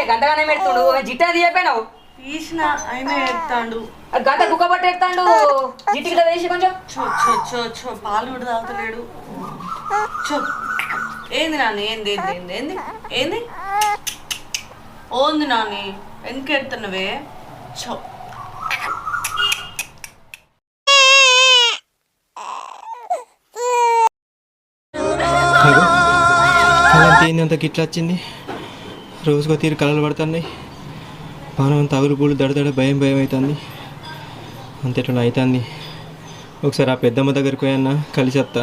గంటగానే పెడుతుండు జిట్టా తీయపోయినావు తీసిన అయినా ఎత్తాడు గంట కుక్క పట్టి ఎడతాడు జిట్టి గిట్ట వేసి కొంచెం చో చో చో చో పాలు కూడా తాగుతలేడు చో ఏంది నాని ఏంది ఏంది ఏంది ఏంది ఏంది ఓంది నాని ఎందుకు ఎడుతున్నవే చో కళంటే ఏంది అంత గిట్లా వచ్చింది రోజుకో తీరు కళలు పడుతున్నాయి పానం తగులు పూలు దడదడ భయం భయం అవుతుంది అంతేట్లా అవుతుంది ఒకసారి ఆ పెద్దమ్మ దగ్గరికి పోయన్నా కలిసి వస్తా